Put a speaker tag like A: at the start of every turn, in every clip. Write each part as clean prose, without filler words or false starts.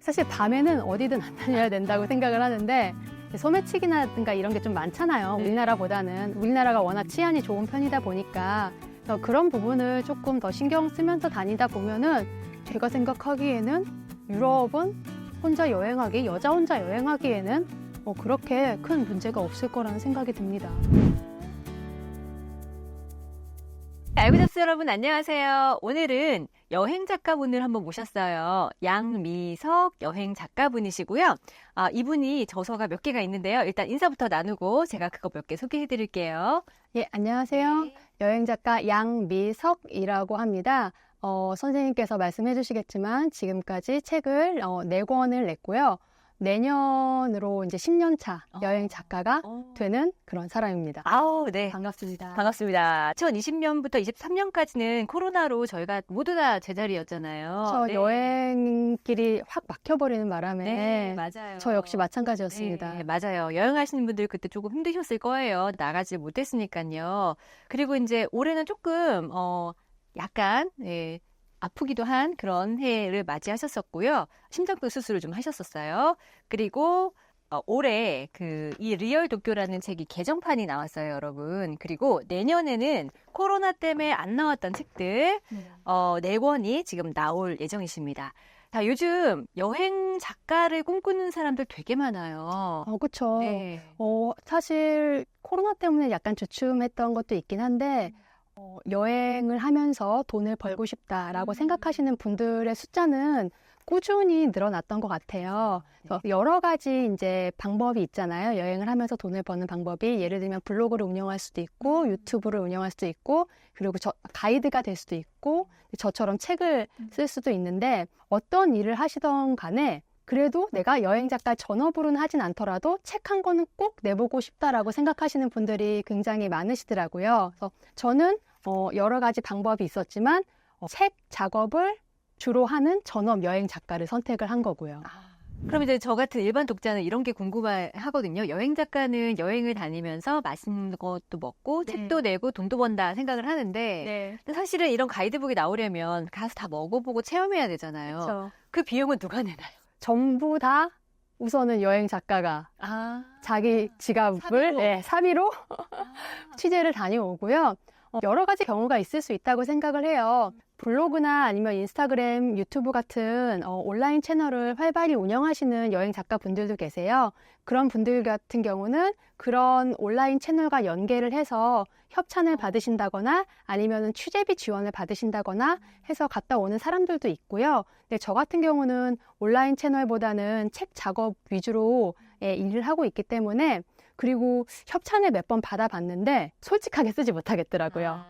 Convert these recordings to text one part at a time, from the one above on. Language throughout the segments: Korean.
A: 사실 밤에는 어디든 안 다녀야 된다고 생각을 하는데 소매치기라든가 이런 게 좀 많잖아요. 우리나라가 워낙 치안이 좋은 편이다 보니까 그런 부분을 조금 더 신경 쓰면서 다니다 보면은 제가 생각하기에는 유럽은 여자 혼자 여행하기에는 그렇게 큰 문제가 없을 거라는 생각이 듭니다.
B: 알고 잡스 여러분 안녕하세요. 오늘은 여행 작가분을 한번 모셨어요. 양미석 여행 작가분이시고요. 이분이 저서가 몇 개가 있는데요. 일단 인사부터 나누고 제가 그거 몇 개 소개해 드릴게요.
A: 예, 안녕하세요.
B: 네.
A: 여행 작가 양미석이라고 합니다. 선생님께서 말씀해 주시겠지만 지금까지 책을 4권을 냈고요. 내년으로 이제 10년 차 여행 작가가 되는 그런 사람입니다.
B: 아우, 네.
A: 반갑습니다.
B: 반갑습니다. 2020년부터 23년까지는 코로나로 저희가 모두 다 제자리였잖아요.
A: 네. 여행길이 확 막혀버리는 바람에
B: 네, 맞아요.
A: 저 역시 마찬가지였습니다.
B: 네, 맞아요. 여행하시는 분들 그때 조금 힘드셨을 거예요. 나가지 못했으니까요. 그리고 이제 올해는 조금 약간 아프기도 한 그런 해를 맞이하셨었고요. 심장병 수술을 좀 하셨었어요. 그리고 올해 이 리얼 도쿄라는 책이 개정판이 나왔어요, 여러분. 그리고 내년에는 코로나 때문에 안 나왔던 책들 4권이 지금 나올 예정이십니다. 자, 요즘 여행 작가를 꿈꾸는 사람들 되게 많아요.
A: 그렇죠.
B: 네.
A: 사실 코로나 때문에 약간 주춤했던 것도 있긴 한데 여행을 하면서 돈을 벌고 싶다라고 생각하시는 분들의 숫자는 꾸준히 늘어났던 것 같아요. 그래서 여러 가지 이제 방법이 있잖아요. 여행을 하면서 돈을 버는 방법이 예를 들면 블로그를 운영할 수도 있고 유튜브를 운영할 수도 있고 그리고 가이드가 될 수도 있고 저처럼 책을 쓸 수도 있는데 어떤 일을 하시던 간에 그래도 내가 여행 작가 전업으로는 하진 않더라도 책 한 권은 꼭 내보고 싶다라고 생각하시는 분들이 굉장히 많으시더라고요. 그래서 저는 여러 가지 방법이 있었지만 책 작업을 주로 하는 전업 여행 작가를 선택을 한 거고요.
B: 그럼 이제 저 같은 일반 독자는 이런 게 궁금하거든요. 여행 작가는 여행을 다니면서 맛있는 것도 먹고 책도 내고 돈도 번다 생각을 하는데 근데 사실은 이런 가이드북이 나오려면 가서 다 먹어보고 체험해야 되잖아요.
A: 그렇죠.
B: 그 비용은 누가 내나요?
A: 전부 다 우선은 여행 작가가 자기 지갑을 사비로 취재를 다녀오고요. 여러 가지 경우가 있을 수 있다고 생각을 해요. 블로그나 아니면 인스타그램, 유튜브 같은 온라인 채널을 활발히 운영하시는 여행 작가분들도 계세요. 그런 분들 같은 경우는 그런 온라인 채널과 연계를 해서 협찬을 받으신다거나 아니면 취재비 지원을 받으신다거나 해서 갔다 오는 사람들도 있고요. 근데 저 같은 경우는 온라인 채널보다는 책 작업 위주로 일을 하고 있기 때문에 그리고 협찬을 몇 번 받아봤는데 솔직하게 쓰지 못하겠더라고요.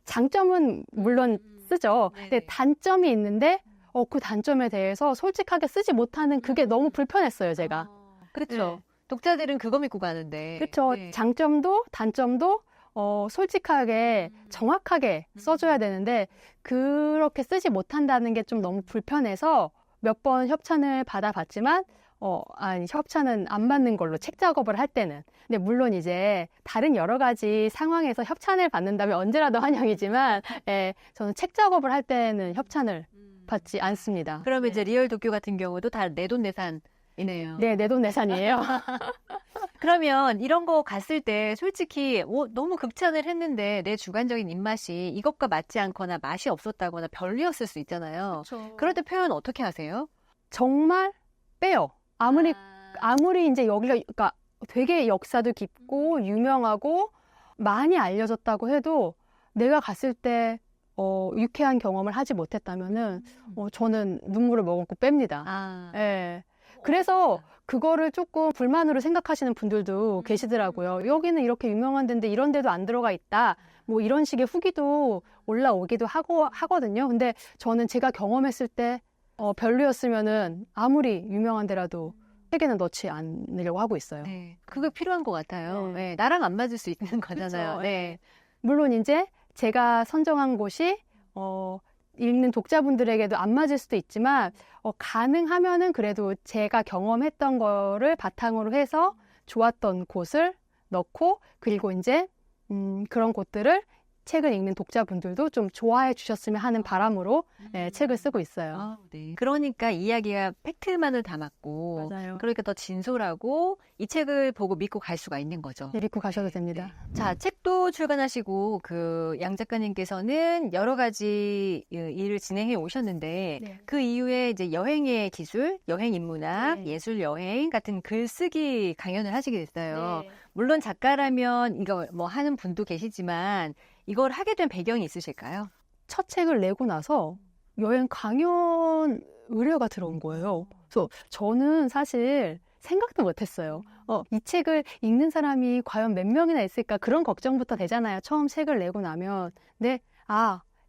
A: 장점은 물론 쓰죠. 근데 단점이 있는데 그 단점에 대해서 솔직하게 쓰지 못하는 그게 너무 불편했어요, 제가.
B: 그렇죠. 독자들은 그거 믿고 가는데.
A: 그렇죠. 장점도 단점도 솔직하게 정확하게 써줘야 되는데 그렇게 쓰지 못한다는 게 좀 너무 불편해서 몇 번 협찬을 받아봤지만 협찬은 안 받는 걸로 책 작업을 할 때는. 근데 물론 이제 다른 여러 가지 상황에서 협찬을 받는다면 언제라도 환영이지만 저는 책 작업을 할 때는 협찬을 받지 않습니다.
B: 그러면 이제 리얼 도쿄 같은 경우도 다 내돈내산이네요.
A: 네, 내돈내산이에요.
B: 그러면 이런 거 갔을 때 솔직히 너무 극찬을 했는데 내 주관적인 입맛이 이것과 맞지 않거나 맛이 없었다거나 별로였을 수 있잖아요. 그럴 때 표현 어떻게 하세요?
A: 정말 빼요. 아무리 이제 그러니까 되게 역사도 깊고 유명하고 많이 알려졌다고 해도 내가 갔을 때 유쾌한 경험을 하지 못했다면은 저는 눈물을 머금고 뺍니다. 그래서 그거를 조금 불만으로 생각하시는 분들도 계시더라고요. 여기는 이렇게 유명한 데인데 이런 데도 안 들어가 있다. 뭐 이런 식의 후기도 올라오기도 하거든요. 근데 저는 제가 경험했을 때 별로였으면은 아무리 유명한 데라도 책에는 넣지 않으려고 하고 있어요.
B: 네, 그게 필요한 것 같아요. 나랑 안 맞을 수 있는 거잖아요.
A: 그렇죠. 물론 이제 제가 선정한 곳이 읽는 독자분들에게도 안 맞을 수도 있지만 가능하면은 그래도 제가 경험했던 거를 바탕으로 해서 좋았던 곳을 넣고 그리고 이제 그런 곳들을 책을 읽는 독자분들도 좀 좋아해 주셨으면 하는 바람으로 책을 쓰고 있어요.
B: 아, 네. 그러니까 이야기가 팩트만을 담았고,
A: 맞아요.
B: 그러니까 더 진솔하고 이 책을 보고 믿고 갈 수가 있는 거죠.
A: 네, 믿고 가셔도 됩니다.
B: 자, 책도 출간하시고 그 양 작가님께서는 여러 가지 일을 진행해 오셨는데
A: 네.
B: 그 이후에 이제 여행의 기술, 여행 인문학,
A: 네.
B: 예술 여행 같은 글쓰기 강연을 하시게 됐어요.
A: 네.
B: 물론 작가라면 이거 뭐 하는 분도 계시지만 이걸 하게 된 배경이 있으실까요?
A: 첫 책을 내고 나서 여행 강연 의뢰가 들어온 거예요. 그래서 저는 사실 생각도 못했어요. 이 책을 읽는 사람이 과연 몇 명이나 있을까 그런 걱정부터 되잖아요. 처음 책을 내고 나면. 근데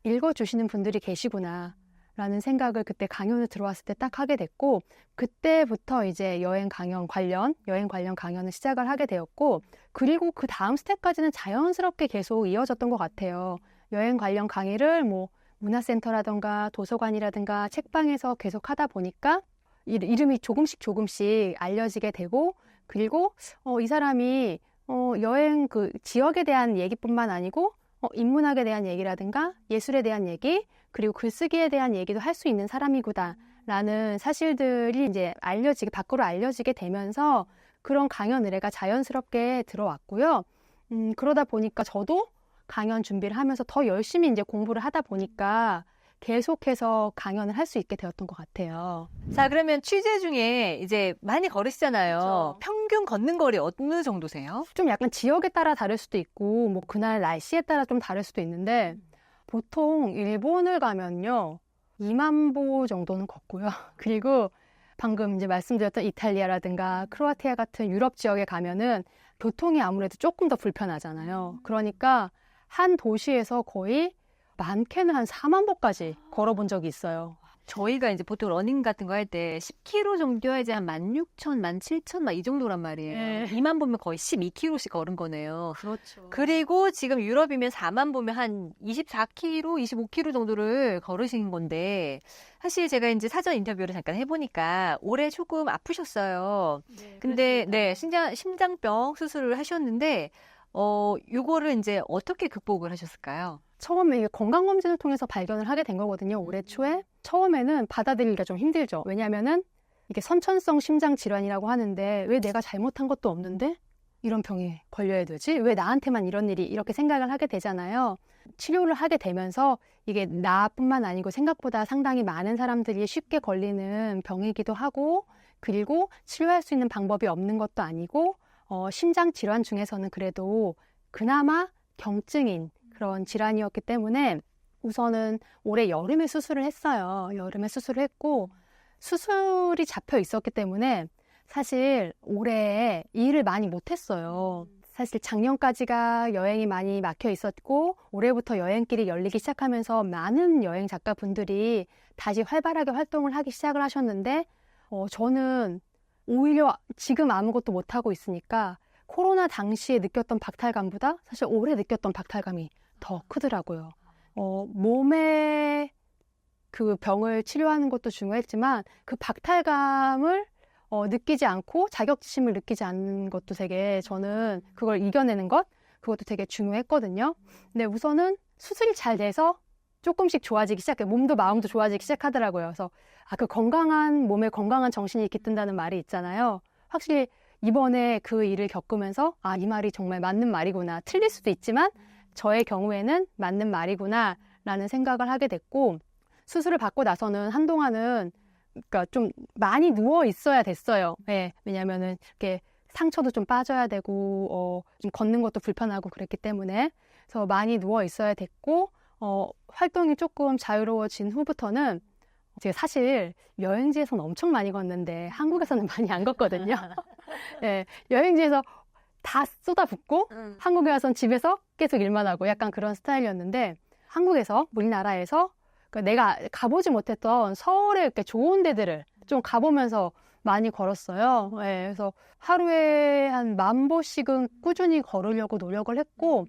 A: 읽어주시는 분들이 계시구나 라는 생각을 그때 강연을 들어왔을 때 딱 하게 됐고, 그때부터 이제 여행 관련 강연을 시작을 하게 되었고, 그리고 그 다음 스텝까지는 자연스럽게 계속 이어졌던 것 같아요. 여행 관련 강의를 뭐 문화센터라든가 도서관이라든가 책방에서 계속 하다 보니까 이름이 조금씩 알려지게 되고, 그리고 이 사람이 여행 그 지역에 대한 얘기뿐만 아니고 인문학에 대한 얘기라든가 예술에 대한 얘기, 그리고 글쓰기에 대한 얘기도 할 수 있는 사람이구나라는 사실들이 이제 밖으로 알려지게 되면서 그런 강연 의뢰가 자연스럽게 들어왔고요. 그러다 보니까 저도 강연 준비를 하면서 더 열심히 이제 공부를 하다 보니까 계속해서 강연을 할 수 있게 되었던 것 같아요.
B: 자, 그러면 취재 중에 이제 많이 걸으시잖아요.
A: 그렇죠.
B: 평균 걷는 거리 어느 정도세요?
A: 좀 약간 지역에 따라 다를 수도 있고, 뭐 그날 날씨에 따라 좀 다를 수도 있는데, 보통 일본을 가면요, 2만 보 정도는 걷고요. 그리고 방금 이제 말씀드렸던 이탈리아라든가 크로아티아 같은 유럽 지역에 가면은 교통이 아무래도 조금 더 불편하잖아요. 그러니까 한 도시에서 거의 많게는 한 4만 보까지 걸어본 적이 있어요.
B: 저희가 이제 보통 러닝 같은 거 할 때 10km 정도 해야지 한 16,000, 17,000 막 이 정도란 말이에요.
A: 네.
B: 2만 보면 거의 12km씩 걸은 거네요.
A: 그렇죠.
B: 그리고 지금 유럽이면 4만 보면 한 24km, 25km 정도를 걸으신 건데, 사실 제가 이제 사전 인터뷰를 잠깐 해보니까 올해 조금 아프셨어요. 근데 심장병 수술을 하셨는데 요거를 이제 어떻게 극복을 하셨을까요?
A: 처음에 이게 건강검진을 통해서 발견을 하게 된 거거든요. 올해 초에. 처음에는 받아들이기가 좀 힘들죠. 왜냐하면은 이게 선천성 심장 질환이라고 하는데 왜 내가 잘못한 것도 없는데 이런 병에 걸려야 되지? 왜 나한테만 이런 일이 이렇게 생각을 하게 되잖아요. 치료를 하게 되면서 이게 나뿐만 아니고 생각보다 상당히 많은 사람들이 쉽게 걸리는 병이기도 하고, 그리고 치료할 수 있는 방법이 없는 것도 아니고 심장 질환 중에서는 그래도 그나마 경증인 그런 질환이었기 때문에 우선은 올해 여름에 수술을 했어요. 여름에 수술을 했고, 수술이 잡혀 있었기 때문에 사실 올해 일을 많이 못했어요. 사실 작년까지가 여행이 많이 막혀 있었고, 올해부터 여행길이 열리기 시작하면서 많은 여행 작가분들이 다시 활발하게 활동을 하기 시작을 하셨는데, 저는 오히려 지금 아무것도 못하고 있으니까 코로나 당시에 느꼈던 박탈감보다 사실 올해 느꼈던 박탈감이 더 크더라고요. 몸의 그 병을 치료하는 것도 중요했지만 그 박탈감을 느끼지 않고 자격지심을 느끼지 않는 것도 되게, 저는 그걸 이겨내는 것, 그것도 되게 중요했거든요. 근데 우선은 수술이 잘 돼서 조금씩 좋아지기 시작해요. 몸도 마음도 좋아지기 시작하더라고요. 그래서 그 건강한 몸에 건강한 정신이 깃든다는 말이 있잖아요. 확실히 이번에 그 일을 겪으면서 이 말이 정말 맞는 말이구나. 틀릴 수도 있지만 저의 경우에는 맞는 말이구나 라는 생각을 하게 됐고, 수술을 받고 나서는 한동안은 그러니까 좀 많이 누워 있어야 됐어요. 네, 왜냐면은 이렇게 상처도 좀 빠져야 되고 좀 걷는 것도 불편하고 그랬기 때문에. 그래서 많이 누워 있어야 됐고, 활동이 조금 자유로워진 후부터는 제가 사실 여행지에서는 엄청 많이 걷는데 한국에서는 많이 안 걷거든요. 네, 여행지에서 다 쏟아붓고 한국에 와서는 집에서 계속 일만 하고 약간 그런 스타일이었는데, 한국에서, 우리나라에서 내가 가보지 못했던 서울의 이렇게 좋은 데들을 좀 가보면서 많이 걸었어요. 네, 그래서 하루에 한 10,000보씩은 꾸준히 걸으려고 노력을 했고,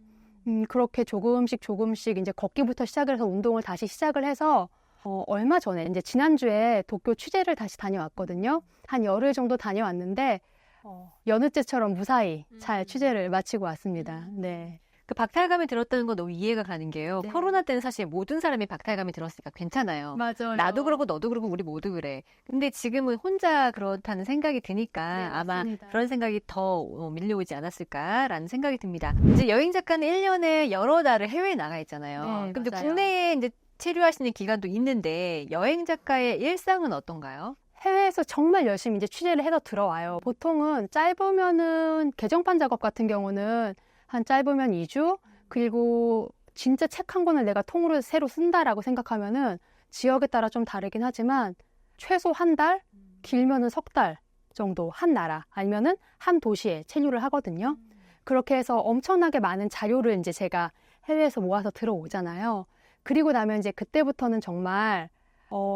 A: 그렇게 조금씩 이제 걷기부터 시작을 해서 운동을 다시 시작을 해서 얼마 전에 이제 지난주에 도쿄 취재를 다시 다녀왔거든요. 한 열흘 정도 다녀왔는데 여느 때처럼 무사히 잘 취재를 마치고 왔습니다. 네.
B: 그 박탈감이 들었다는 건 너무 이해가 가는 게요.
A: 네.
B: 코로나 때는 사실 모든 사람이 박탈감이 들었으니까 괜찮아요.
A: 맞아요.
B: 나도 그러고 너도 그러고 우리 모두 그래. 근데 지금은 혼자 그렇다는 생각이 드니까
A: 네,
B: 아마
A: 맞습니다.
B: 그런 생각이 더 밀려오지 않았을까라는 생각이 듭니다. 이제 여행 작가는 1년에 여러 달을 해외에 나가 있잖아요.
A: 네,
B: 그럼 이제
A: 맞아요.
B: 국내에 이제 체류하시는 기간도 있는데 여행 작가의 일상은 어떤가요?
A: 해외에서 정말 열심히 이제 취재를 해서 들어와요. 보통은 짧으면은 개정판 작업 같은 경우는 한 짧으면 2주, 그리고 진짜 책 한 권을 내가 통으로 새로 쓴다라고 생각하면은 지역에 따라 좀 다르긴 하지만 최소 한 달, 길면은 석 달 정도 한 나라 아니면은 한 도시에 체류를 하거든요. 그렇게 해서 엄청나게 많은 자료를 이제 제가 해외에서 모아서 들어오잖아요. 그리고 나면 이제 그때부터는 정말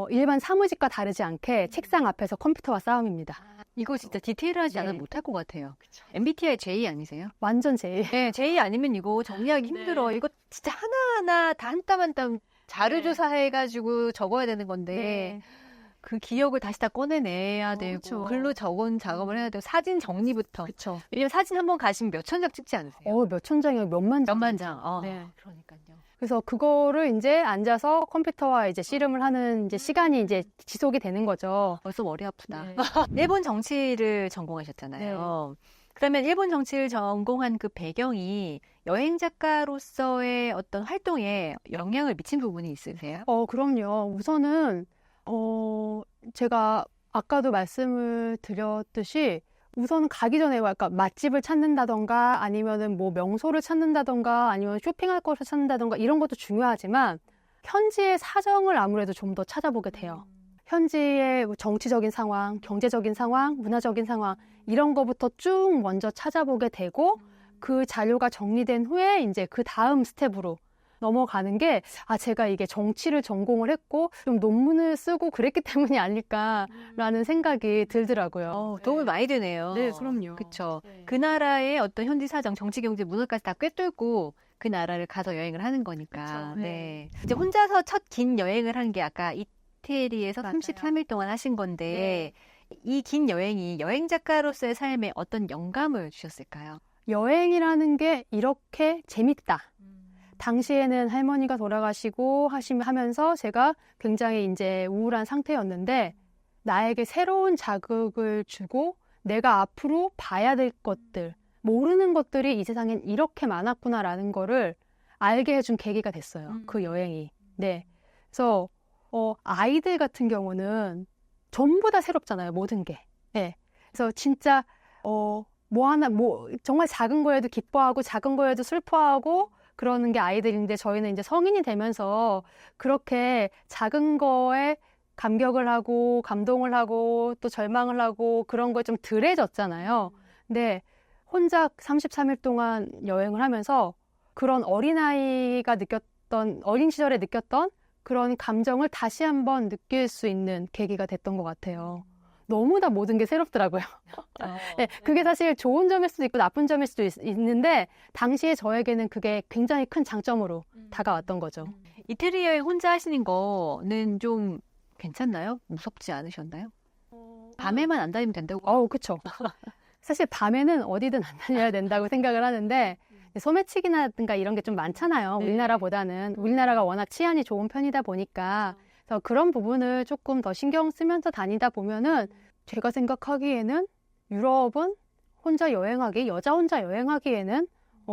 A: 일반 사무직과 다르지 않게 책상 앞에서 컴퓨터와 싸움입니다.
B: 이거 진짜 디테일하지 않으면
A: 네.
B: 못할 것 같아요. MBTI J 아니세요?
A: 완전 제일.
B: 네, J 아니면 이거 정리하기 힘들어. 이거 진짜 하나하나 다 한 땀 한 땀 자료조사해가지고 적어야 되는 건데 그 기억을 다시 다 꺼내내야 되고
A: 그쵸.
B: 글로 적은 작업을 해야 되고 사진 정리부터.
A: 그렇죠.
B: 왜냐면 사진 한 번 가시면 몇 천 장 찍지 않으세요?
A: 몇 천 장이요, 몇만 장.
B: 몇만 장.
A: 네.
B: 그러니까요.
A: 그래서 그거를 이제 앉아서 컴퓨터와 이제 씨름을 하는 이제 시간이 이제 지속이 되는 거죠.
B: 벌써 머리 아프다.
A: 네.
B: 일본 정치를 전공하셨잖아요. 그러면 일본 정치를 전공한 그 배경이 여행 작가로서의 어떤 활동에 영향을 미친 부분이 있으세요?
A: 그럼요. 우선은 제가 아까도 말씀을 드렸듯이 우선 가기 전에 그러니까 맛집을 찾는다던가 아니면은 뭐 명소를 찾는다던가 아니면 쇼핑할 것을 찾는다던가 이런 것도 중요하지만 현지의 사정을 아무래도 좀 더 찾아보게 돼요. 현지의 정치적인 상황, 경제적인 상황, 문화적인 상황 이런 거부터 쭉 먼저 찾아보게 되고 그 자료가 정리된 후에 이제 그 다음 스텝으로 넘어가는 게 제가 이게 정치를 전공을 했고 좀 논문을 쓰고 그랬기 때문이 아닐까라는 생각이 들더라고요.
B: 도움이 많이 되네요.
A: 네, 그럼요.
B: 그렇죠.
A: 네.
B: 그 나라의 어떤 현지 사정, 정치, 경제, 문화까지 다 꿰뚫고 그 나라를 가서 여행을 하는 거니까.
A: 그쵸,
B: 네. 이제 혼자서 첫 긴 여행을 한 게 아까 이태리에서
A: 맞아요.
B: 33일 동안 하신 건데 이 긴 여행이 여행 작가로서의 삶에 어떤 영감을 주셨을까요?
A: 여행이라는 게 이렇게 재밌다. 당시에는 할머니가 돌아가시고 하면서 제가 굉장히 이제 우울한 상태였는데 나에게 새로운 자극을 주고 내가 앞으로 봐야 될 것들, 모르는 것들이 이 세상엔 이렇게 많았구나라는 거를 알게 해준 계기가 됐어요. 그 여행이. 네. 그래서 아이들 같은 경우는 전부 다 새롭잖아요. 모든 게. 네. 그래서 진짜 정말 작은 거에도 기뻐하고 작은 거에도 슬퍼하고 그러는 게 아이들인데 저희는 이제 성인이 되면서 그렇게 작은 거에 감격을 하고 감동을 하고 또 절망을 하고 그런 거에 좀 덜해졌잖아요. 근데 혼자 33일 동안 여행을 하면서 그런 어린 시절에 느꼈던 그런 감정을 다시 한번 느낄 수 있는 계기가 됐던 것 같아요. 너무 다 모든 게 새롭더라고요. 네, 그게 사실 좋은 점일 수도 있고 나쁜 점일 수도 있는데 당시에 저에게는 그게 굉장히 큰 장점으로 다가왔던 거죠.
B: 이태리 여행 혼자 하시는 거는 좀 괜찮나요? 무섭지 않으셨나요? 밤에만 안 다니면 된다고.
A: 그쵸. 사실 밤에는 어디든 안 다녀야 된다고 생각을 하는데 소매치기라든가 이런 게 좀 많잖아요.
B: 네.
A: 우리나라보다는. 우리나라가 워낙 치안이 좋은 편이다 보니까 그래서 그런 부분을 조금 더 신경 쓰면서 다니다 보면은 제가 생각하기에는 유럽은 여자 혼자 여행하기에는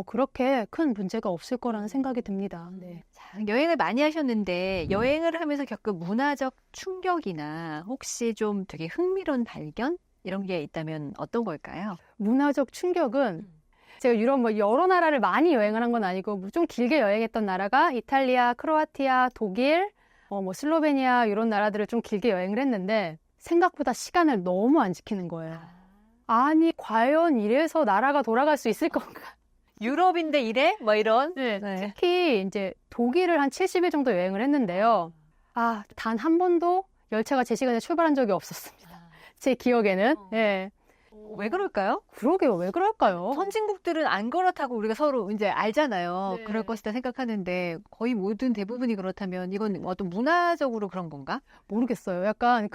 A: 그렇게 큰 문제가 없을 거라는 생각이 듭니다. 네.
B: 자, 여행을 많이 하셨는데 여행을 하면서 겪은 문화적 충격이나 혹시 좀 되게 흥미로운 발견? 이런 게 있다면 어떤 걸까요?
A: 문화적 충격은 제가 유럽 여러 나라를 많이 여행을 한 건 아니고 좀 길게 여행했던 나라가 이탈리아, 크로아티아, 독일, 슬로베니아 이런 나라들을 좀 길게 여행을 했는데 생각보다 시간을 너무 안 지키는 거예요. 아니 과연 이래서 나라가 돌아갈 수 있을 건가?
B: 유럽인데 이래? 뭐 이런?
A: 네. 특히 이제 독일을 한 70일 정도 여행을 했는데요. 단 한 번도 열차가 제 시간에 출발한 적이 없었습니다. 제 기억에는. 네.
B: 왜 그럴까요?
A: 그러게요. 왜 그럴까요?
B: 선진국들은 안 그렇다고 우리가 서로 이제 알잖아요.
A: 네.
B: 그럴 것이다 생각하는데 거의 모든 대부분이 그렇다면 이건 어떤 문화적으로 그런 건가?
A: 모르겠어요. 약간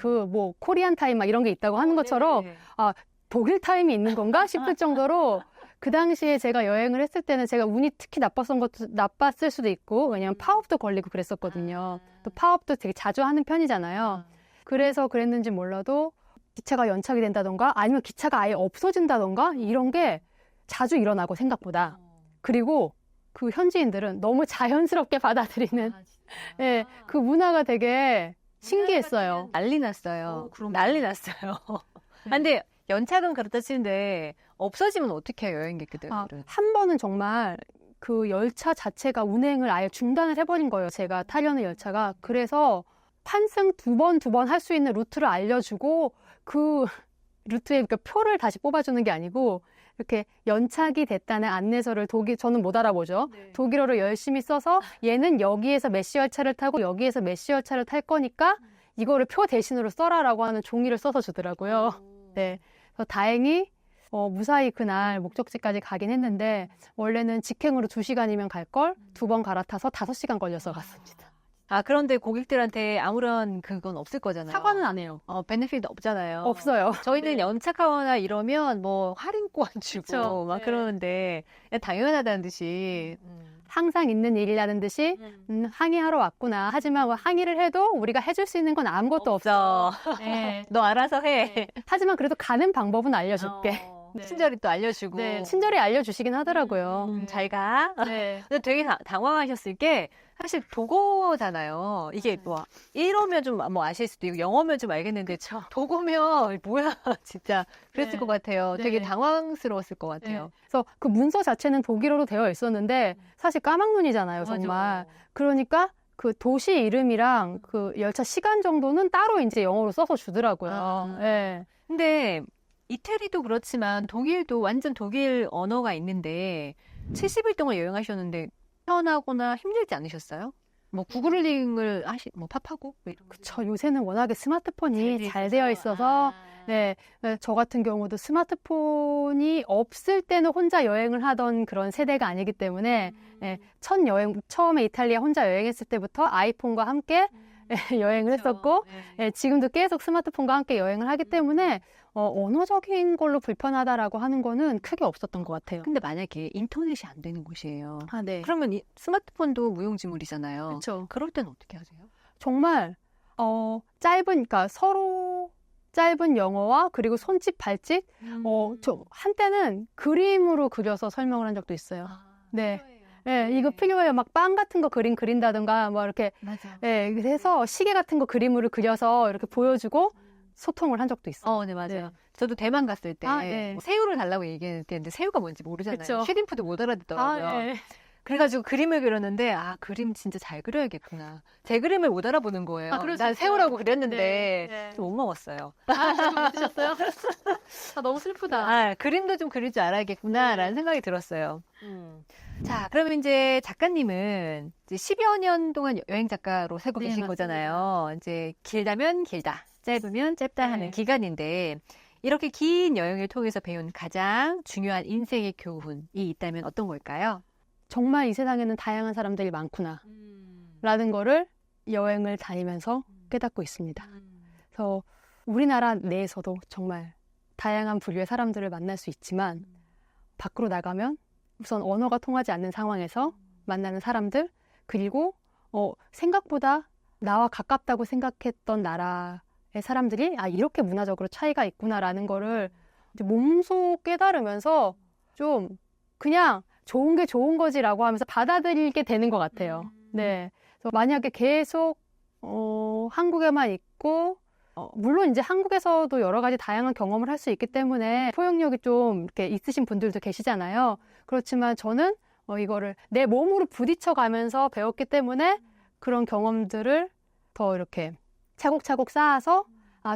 A: 코리안 타임 막 이런 게 있다고 하는 것처럼
B: 네.
A: 독일 타임이 있는 건가 싶을 정도로 그 당시에 제가 여행을 했을 때는 제가 운이 특히 나빴을 수도 있고, 왜냐면 파업도 걸리고 그랬었거든요. 또 파업도 되게 자주 하는 편이잖아요. 그래서 그랬는지 몰라도 기차가 연착이 된다던가 아니면 기차가 아예 없어진다던가 이런 게 자주 일어나고 생각보다. 그리고 그 현지인들은 너무 자연스럽게 받아들이는 예, 그 문화가 되게 신기했어요.
B: 난리 났어요.
A: 그럼요.
B: 난리 났어요. 근데 연착은 그렇다 치는데 없어지면 어떻게 해요, 여행객들은?
A: 한 번은 정말 그 열차 자체가 운행을 아예 중단을 해버린 거예요. 제가 타려는 열차가. 그래서 환승 두 번 할 수 있는 루트를 알려주고 그 루트에 그 표를 다시 뽑아주는 게 아니고 이렇게 연착이 됐다는 안내서를 저는 못 알아보죠. 독일어로 열심히 써서 얘는 여기에서 몇 시 열차를 타고 여기에서 몇 시 열차를 탈 거니까 이거를 표 대신으로 써라라고 하는 종이를 써서 주더라고요. 네. 그래서 다행히 무사히 그날 목적지까지 가긴 했는데 원래는 직행으로 2시간이면 갈 걸 2번 갈아타서 5시간 걸려서 갔습니다.
B: 그런데 고객들한테 아무런 그건 없을 거잖아요.
A: 사과는 안 해요.
B: 베네핏 없잖아요.
A: 없어요.
B: 저희는 연착하거나 이러면 뭐 할인권 주고
A: 그쵸.
B: 막
A: 네.
B: 그러는데 그냥 당연하다는 듯이.
A: 항상 있는 일이라는 듯이 항의하러 왔구나. 하지만 항의를 해도 우리가 해줄 수 있는 건 아무것도 없어. 네.
B: 너 알아서 해.
A: 네. 하지만 그래도 가는 방법은 알려줄게. 네.
B: 친절히 또 알려주고.
A: 네, 친절히 알려주시긴 하더라고요.
B: 잘 가.
A: 네.
B: 근데 되게 당황하셨을 게 사실 독어잖아요. 이게 뭐 이러면 좀 뭐 아실 수도 있고 영어면 좀 알겠는데 독어면 뭐야 진짜 그랬을
A: 네.
B: 것 같아요.
A: 네.
B: 되게 당황스러웠을 것 같아요.
A: 그래서 그 문서 자체는 독일어로 되어 있었는데 사실 까막눈이잖아요, 정말.
B: 맞아.
A: 그러니까 그 도시 이름이랑 그 열차 시간 정도는 따로 이제 영어로 써서 주더라고요. 네.
B: 근데 이태리도 그렇지만 독일도 완전 독일 언어가 있는데 70일 동안 여행하셨는데 편하거나 힘들지 않으셨어요? 뭐 구글링을 뭐 팝하고 뭐 이런
A: 그쵸. 요새는 워낙에 스마트폰이 잘 되어 있어서 네, 저 같은 경우도 스마트폰이 없을 때는 혼자 여행을 하던 그런 세대가 아니기 때문에 네, 처음에 이탈리아 혼자 여행했을 때부터 아이폰과 함께 여행을 했었고 네, 지금도 계속 스마트폰과 함께 여행을 하기 때문에 언어적인 걸로 불편하다라고 하는 거는 크게 없었던 것 같아요.
B: 근데 만약에 인터넷이 안 되는 곳이에요.
A: 네.
B: 그러면 스마트폰도 무용지물이잖아요.
A: 그렇죠.
B: 그럴 때는 어떻게 하세요?
A: 정말 그러니까 서로 짧은 영어와 그리고 손짓, 발짓 저 한때는 그림으로 그려서 설명을 한 적도 있어요. 네. 네, 이거 필요해요. 막 빵 같은 거 그린다든가 뭐 이렇게
B: 맞아.
A: 네, 그래서 시계 같은 거 그림으로 그려서 이렇게 보여주고 소통을 한 적도 있어요.
B: 네, 맞아요.
A: 네.
B: 저도 대만 갔을 때
A: 네.
B: 뭐 새우를 달라고 얘기했는데 새우가 뭔지 모르잖아요.
A: 그쵸.
B: 슈림프도 못 알아듣더라고요.
A: 네.
B: 그래가지고 그림을 그렸는데 그림 진짜 잘 그려야겠구나. 제 그림을 못 알아보는 거예요.
A: 그럴 수
B: 난
A: 있어요.
B: 새우라고 그렸는데
A: 네.
B: 좀 못 먹었어요.
A: 못 드셨어요? 너무 슬프다.
B: 그림도 좀 그릴 줄 알아야겠구나라는 생각이 들었어요. 자, 그러면 이제 작가님은 이제 10여 년 동안 여행 작가로 살고
A: 네,
B: 계신
A: 맞습니다.
B: 거잖아요. 이제 길다면 길다, 짧으면 짧다 하는
A: 네.
B: 기간인데 이렇게 긴 여행을 통해서 배운 가장 중요한 인생의 교훈이 있다면 어떤 걸까요?
A: 정말 이 세상에는 다양한 사람들이 많구나 라는 거를 여행을 다니면서 깨닫고 있습니다. 그래서 우리나라 내에서도 정말 다양한 부류의 사람들을 만날 수 있지만 밖으로 나가면 우선 언어가 통하지 않는 상황에서 만나는 사람들 그리고 생각보다 나와 가깝다고 생각했던 나라의 사람들이 이렇게 문화적으로 차이가 있구나라는 거를 이제 몸소 깨달으면서 좀 그냥 좋은 게 좋은 거지라고 하면서 받아들이게 되는 것 같아요. 네. 그래서 만약에 계속 한국에만 있고 물론 이제 한국에서도 여러 가지 다양한 경험을 할 수 있기 때문에 포용력이 좀 이렇게 있으신 분들도 계시잖아요. 그렇지만 저는 이거를 내 몸으로 부딪혀 가면서 배웠기 때문에 그런 경험들을 더 이렇게 차곡차곡 쌓아서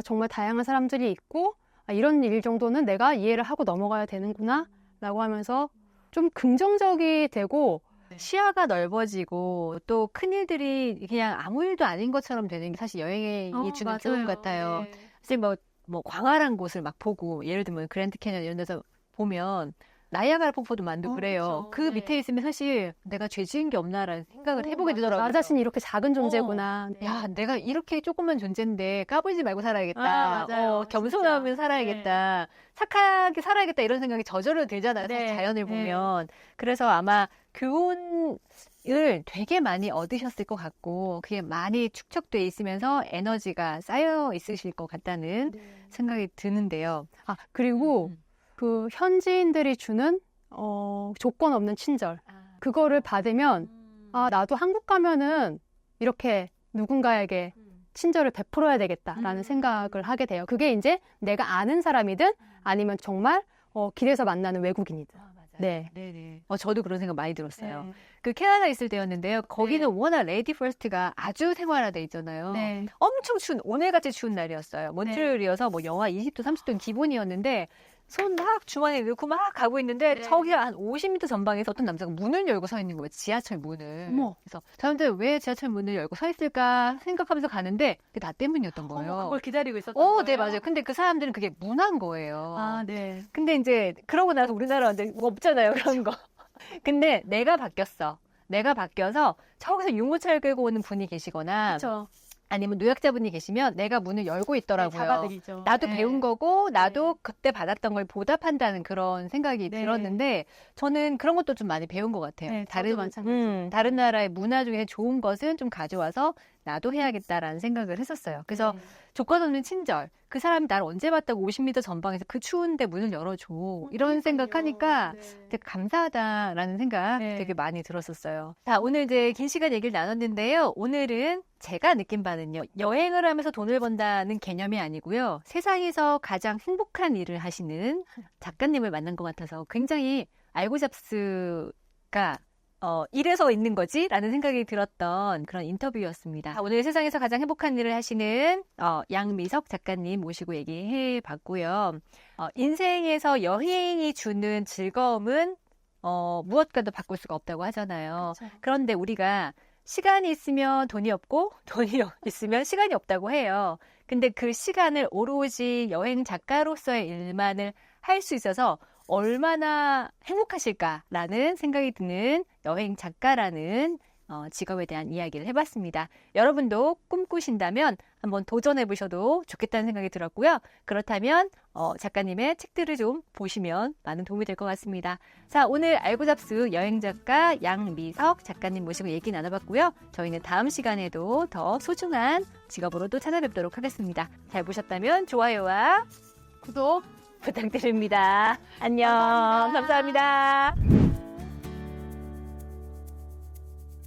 A: 정말 다양한 사람들이 있고 이런 일 정도는 내가 이해를 하고 넘어가야 되는구나 라고 하면서 좀 긍정적이 되고
B: 시야가 넓어지고 또 큰일들이 그냥 아무 일도 아닌 것처럼 되는 게 사실 여행이 주는 교훈 같아요.
A: 네.
B: 사실 뭐 광활한 곳을 막 보고 예를 들면 그랜드 캐년 이런 데서 보면 나이아가라 폭포도 만들고 그래요.
A: 그쵸.
B: 그
A: 네.
B: 밑에 있으면 사실 내가 죄 지은 게 없나라는 생각을 해보게 되더라고요.
A: 나 자신이 이렇게 작은 존재구나. 네.
B: 야, 내가 이렇게 조그만 존재인데 까불지 말고 살아야겠다.
A: 아, 맞아요.
B: 겸손하면 살아야겠다. 착하게 살아야겠다. 이런 생각이 저절로 들잖아요. 사실
A: 네.
B: 자연을
A: 네.
B: 보면. 그래서 아마 교훈을 되게 많이 얻으셨을 것 같고 그게 많이 축적돼 있으면서 에너지가 쌓여 있으실 것 같다는 생각이 드는데요.
A: 아, 그리고 그 현지인들이 주는 조건 없는 친절. 그거를 받으면 아, 나도 한국 가면은 이렇게 누군가에게 친절을 베풀어야 되겠다라는 생각을 하게 돼요. 그게 이제 내가 아는 사람이든 아니면 정말 길에서 만나는 외국인이든.
B: 맞아요.
A: 네.
B: 네네. 저도 그런 생각 많이 들었어요.
A: 네.
B: 그 캐나다 있을 때였는데요. 거기는 워낙 레이디 퍼스트가 아주 생활화돼 있잖아요.
A: 네.
B: 엄청 추운, 오늘같이 추운 날이었어요. 몬트리올이어서 뭐 영하 20도, 30도는 기본이었는데 손 막 주머니에 넣고 막 가고 있는데
A: 네.
B: 저기 한 50m 전방에서 어떤 남자가 문을 열고 서 있는 거예요. 지하철 문을.
A: 어머.
B: 그래서 사람들 왜 지하철 문을 열고 서 있을까 생각하면서 가는데 그게 나 때문이었던 거예요.
A: 그걸 기다리고 있었던 거예요?
B: 네, 맞아요. 근데 그 사람들은 그게 문화인 거예요.
A: 아, 네.
B: 근데 이제 그러고 나서 우리나라 이제 뭐 없잖아요. 그런 거. 근데 내가 바뀌었어. 내가 바뀌어서 저기서 유모차를 끌고 오는 분이 계시거나
A: 그렇죠.
B: 아니면 노약자분이 계시면 내가 문을 열고 있더라고요.
A: 잡아드리죠.
B: 나도
A: 네.
B: 배운 거고 나도 그때 받았던 걸 보답한다는 그런 생각이
A: 네.
B: 들었는데 저는 그런 것도 좀 많이 배운 것 같아요.
A: 네, 저도 마찬가지예요.
B: 다른 나라의 문화 중에 좋은 것은 좀 가져와서 나도 해야겠다라는 생각을 했었어요. 그래서
A: 네.
B: 조건 없는 친절. 그 사람이 나를 언제 봤다고 50m 전방에서 그 추운데 문을 열어줘. 이런 생각하니까 되게 감사하다라는 생각
A: 네.
B: 되게 많이 들었었어요. 자, 오늘 이제 긴 시간 얘기를 나눴는데요. 오늘은 제가 느낀 바는요. 여행을 하면서 돈을 번다는 개념이 아니고요. 세상에서 가장 행복한 일을 하시는 작가님을 만난 것 같아서 굉장히 알고 잡스가 이래서 있는 거지? 라는 생각이 들었던 그런 인터뷰였습니다. 자, 오늘 세상에서 가장 행복한 일을 하시는 양미석 작가님 모시고 얘기해 봤고요. 인생에서 여행이 주는 즐거움은 무엇과도 바꿀 수가 없다고 하잖아요.
A: 그렇죠.
B: 그런데 우리가 시간이 있으면 돈이 없고 돈이 있으면 시간이 없다고 해요. 근데 그 시간을 오로지 여행 작가로서의 일만을 할 수 있어서 얼마나 행복하실까라는 생각이 드는 여행 작가라는 직업에 대한 이야기를 해봤습니다. 여러분도 꿈꾸신다면 한번 도전해보셔도 좋겠다는 생각이 들었고요. 그렇다면 작가님의 책들을 좀 보시면 많은 도움이 될 것 같습니다. 자, 오늘 알고 잡수 여행작가 양미석 작가님 모시고 얘기 나눠봤고요. 저희는 다음 시간에도 더 소중한 직업으로 또 찾아뵙도록 하겠습니다. 잘 보셨다면 좋아요와 구독 부탁드립니다. 안녕. 감사합니다.